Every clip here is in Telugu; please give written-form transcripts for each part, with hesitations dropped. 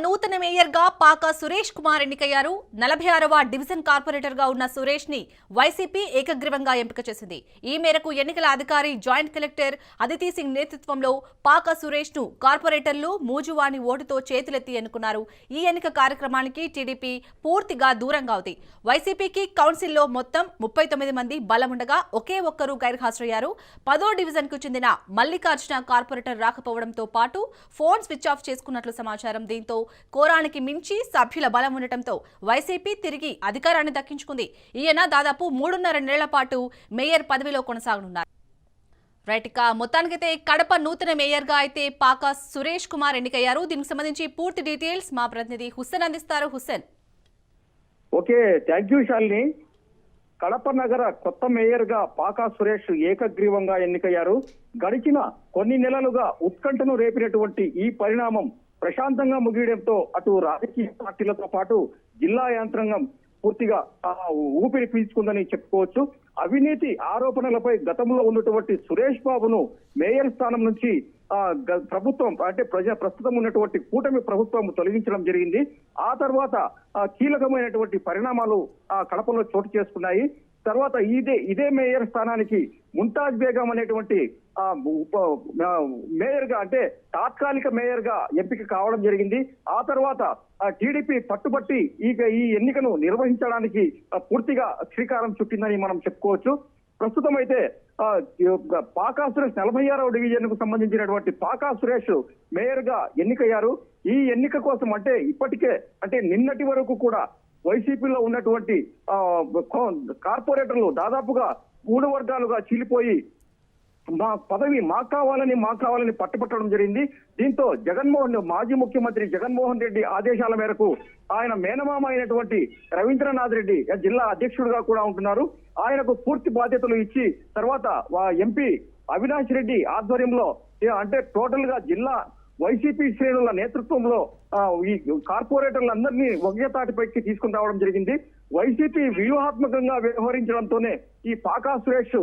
నూతన మేయర్ గా పాక సురేష్ కుమార్ ఎన్నికయ్యారు. 46వ డివిజన్ కార్పొరేటర్ గా ఉన్న సురేష్ ని వైసీపీ ఏకగ్రీవంగా ఎంపిక చేసింది. ఈ మేరకు ఎన్నికల అధికారి జాయింట్ కలెక్టర్ అదితి సింగ్ నేతృత్వంలో పాక సురేష్ ను కార్పొరేటర్లు మూజువాణి ఓటుతో చేతులెత్తి ఎన్నుకున్నారు. ఈ ఎన్నిక కార్యక్రమానికి టీడీపీ పూర్తిగా దూరంగా ఉంది. వైసీపీకి కౌన్సిల్లో మొత్తం 39 మంది బలముండగా ఒకే ఒక్కరు గైర్హాజరయ్యారు. 10వ డివిజన్ కు చెందిన మల్లికార్జున కార్పొరేటర్ రాకపోవడంతో పాటు ఫోన్ స్విచ్ ఆఫ్ చేసుకున్నట్లు సమాచారం. దీంతో కోరానికి మించి సభ్యుల బలం ఉండటంతో వైసీపీ తిరిగి అధికారాన్ని దక్కించుకుంది. ఈయన దాదాపు 3.5 నెలల పాటు మేయర్ పదవిలో కొనసాగనున్నారు. రైట్, ఇక మొత్తానికైతే కడప నూతన మేయర్ గా అయితే పాక సురేష్ కుమార్ ఎన్నికయ్యారు. దీనికి సంబంధించి పూర్తి డీటెయిల్స్ మా ప్రతినిధి హుస్సేన్ అందిస్తారు. Hussain. Okay, thank you Shalini. Kadapa నగర కొత్త మేయర్ గా పాకా సురేష్ ఏకగ్రీవంగా ఎన్నికయ్యారు. గడిచిన కొన్ని నెలలుగా ఉత్కంఠను రేపినటువంటి ఈ పరిణామం ప్రశాంతంగా ముగియడంతో అటు రాజకీయ పార్టీలతో పాటు జిల్లా యంత్రాంగం పూర్తిగా ఊపిరి పీల్చుకుందని చెప్పుకోవచ్చు. అవినీతి ఆరోపణలపై గతంలో ఉన్నటువంటి సురేష్ బాబును మేయర్ స్థానం నుంచి ప్రభుత్వం అంటే ప్రస్తుతం ఉన్నటువంటి కూటమి ప్రభుత్వం తొలగించడం జరిగింది. ఆ తర్వాత కీలకమైనటువంటి పరిణామాలు కడపలో చోటు చేసుకున్నాయి. తర్వాత ఇదే మేయర్ స్థానానికి ముంతాజ్ బేగం అనేటువంటి మేయర్ గా అంటే తాత్కాలిక మేయర్ గా ఎంపిక కావడం జరిగింది. ఆ తర్వాత టీడీపీ పట్టుబట్టి ఈ ఎన్నికను నిర్వహించడానికి పూర్తిగా శ్రీకారం చుట్టిందని మనం చెప్పుకోవచ్చు. ప్రస్తుతం అయితే పాకా సురేష్ 46వ డివిజన్ కు సంబంధించినటువంటి పాకా సురేష్ మేయర్ గా ఎన్నికయ్యారు. ఈ ఎన్నిక కోసం అంటే ఇప్పటికే అంటే నిన్నటి వరకు కూడా వైసీపీలో ఉన్నటువంటి కార్పొరేటర్లు దాదాపుగా 3 వర్గాలుగా చీలిపోయి మా పదవి మాకు కావాలని పట్టుపట్టడం జరిగింది. దీంతో మాజీ ముఖ్యమంత్రి జగన్మోహన్ రెడ్డి ఆదేశాల మేరకు ఆయన మేనమామ అయినటువంటి రవీంద్రనాథ్ రెడ్డి జిల్లా అధ్యక్షుడిగా కూడా ఉంటున్నారు. ఆయనకు పూర్తి బాధ్యతలు ఇచ్చి తర్వాత ఎంపీ అవినాష్ రెడ్డి ఆధ్వర్యంలో అంటే టోటల్ గా జిల్లా వైసీపీ శ్రేణుల నేతృత్వంలో ఈ కార్పొరేటర్లందరినీ ఒకే తాటిపైకి తీసుకుని రావడం జరిగింది. వైసీపీ వ్యూహాత్మకంగా వ్యవహరించడంతోనే ఈ పాకా సురేష్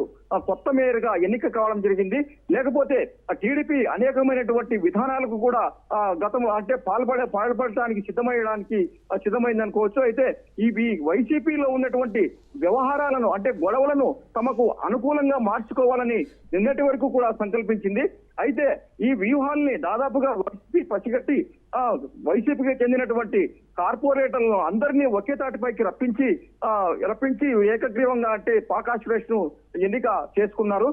కొత్త మేయర్ గా ఎన్నిక కావడం జరిగింది. లేకపోతే టీడీపీ అనేకమైనటువంటి విధానాలకు కూడా గతం అంటే పాల్పడటానికి సిద్ధమైంది అనుకోవచ్చు. అయితే ఈ వైసీపీలో ఉన్నటువంటి వ్యవహారాలను అంటే గొడవలను తమకు అనుకూలంగా మార్చుకోవాలని నిన్నటి వరకు కూడా సంకల్పించింది. అయితే ఈ వ్యూహాల్ని దాదాపుగా వైసీపీ పసిగట్టి వైసీపీకి చెందినటువంటి కార్పొరేటర్లను అందరినీ ఒకే తాటిపైకి రప్పించి ఏకగ్రీవంగా అంటే పాకా సురేష్ ను ఎన్నిక చేసుకున్నారు.